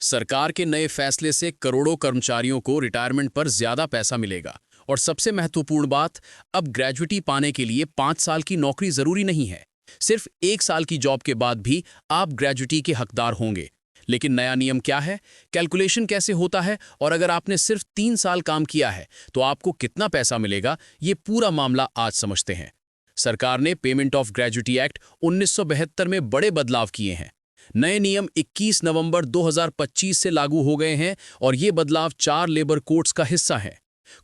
सरकार के नए फैसले से करोड़ों कर्मचारियों को रिटायरमेंट पर ज्यादा पैसा मिलेगा। और सबसे महत्वपूर्ण बात, अब ग्रेजुटी पाने के लिए 5 साल की नौकरी जरूरी नहीं है। सिर्फ 1 साल की जॉब के बाद भी आप ग्रेजुटी के हकदार होंगे। लेकिन नया नियम क्या है, कैलकुलेशन कैसे होता है, और अगर आपने सिर्फ 3 साल काम किया है तो आपको कितना पैसा मिलेगा, ये पूरा मामला आज समझते हैं। सरकार ने पेमेंट ऑफ ग्रेजुटी एक्ट 1972 में बड़े बदलाव किए हैं। नए नियम 21 नवंबर 2025 से लागू हो गए हैं और ये बदलाव 4 लेबर कोड्स का हिस्सा हैं।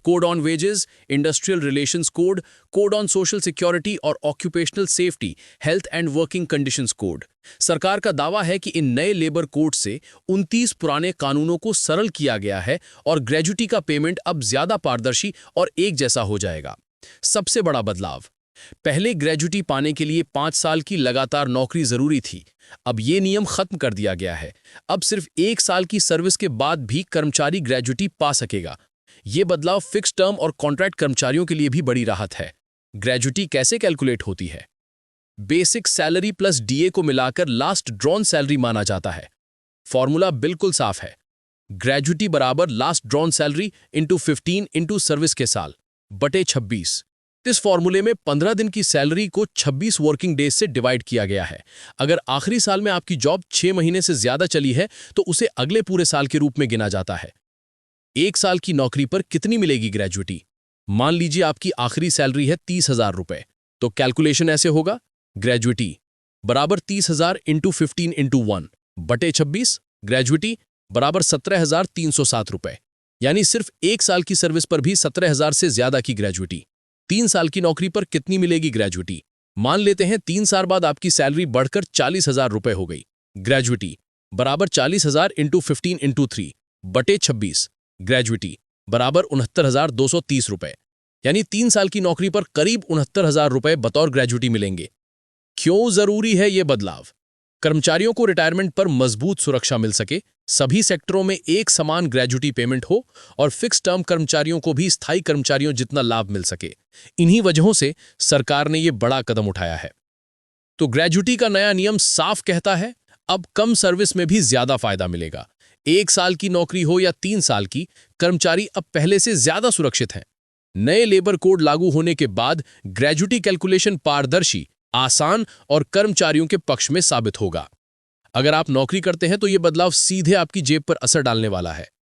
Code on wages, industrial relations code, code on social security और occupational safety, health and working conditions code. सरकार का दावा है कि इन नए लेबर कोड से 29 पुराने कानूनों को सरल किया गया है और ग्रेजुटी का पेमेंट अब ज्यादा पारदर्शी और एक जैसा हो जाएगा। सबसे बड़ा बदलाव, पहले ग्रेजुटी पाने के लिए 5 साल की लगातार नौकरी जरूरी थी। अब ये नियम खत्म कर दिया गया है। अब सिर्फ 1 साल की सर्विस के बाद भी कर्मचारी ग्रेजुटी पा सकेगा। ये बदलाव फिक्स टर्म और कॉन्ट्रैक्ट कर्मचारियों के लिए भी बड़ी राहत है। ग्रेजुटी कैसे कैलकुलेट होती है? बेसिक सैलरी प्लस डीए को मिलाकर लास्ट ड्रॉन सैलरी माना जाता है। फॉर्मूला बिल्कुल साफ है। ग्रेजुटी बराबर last drawn salary into 15 into service के साल बटे 26। इस फॉर्मूले में 15 दिन की सैलरी को 26 वर्किंग डेज से डिवाइड किया गया है। अगर आखिरी साल में आपकी जॉब 6 महीने से ज्यादा चली है तो उसे अगले पूरे साल के रूप में गिना जाता है। 1 साल की नौकरी पर कितनी मिलेगी ग्रेजुटी? मान लीजिए आपकी आखिरी सैलरी है 30,000 रुपए, तो कैलकुलेशन ऐसे होगा। ग्रेजुटी बराबर 30,000 इंटू 15 इंटू 1 बटे 26। ग्रेजुटी बराबर 17,307 रुपए, यानी सिर्फ 1 साल की सर्विस पर भी 17,000 से ज्यादा की ग्रेजुटी। 3 साल की नौकरी पर कितनी मिलेगी ग्रेजुटी? मान लेते हैं 3 साल बाद आपकी सैलरी बढ़कर 40,000 रुपए हो गई। ग्रेजुटी बराबर 40,000 इंटू 15 इंटू 3 बटे 26। ग्रेजुटी बराबर 69,230 रुपए, यानी 3 साल की नौकरी पर करीब 69,000 रुपए बतौर ग्रेजुटी मिलेंगे। क्यों जरूरी है ये बदलाव? कर्मचारियों को रिटायरमेंट पर मजबूत सुरक्षा मिल सके, सभी सेक्टरों में एक समान ग्रेजुटी पेमेंट हो और फिक्स टर्म कर्मचारियों को भी स्थायी कर्मचारियों जितना लाभ मिल सके। इन्हीं वजहों से सरकार ने ये बड़ा कदम उठाया है। तो ग्रेजुटी का नया नियम साफ कहता है, अब कम सर्विस में भी ज्यादा फायदा मिलेगा। 1 साल की नौकरी हो या 3 साल की, कर्मचारी अब पहले से ज्यादा सुरक्षित हैं। नए लेबर कोड लागू होने के बाद ग्रेजुटी कैलकुलेशन पारदर्शी, आसान और कर्मचारियों के पक्ष में साबित होगा। अगर आप नौकरी करते हैं तो यह बदलाव सीधे आपकी जेब पर असर डालने वाला है।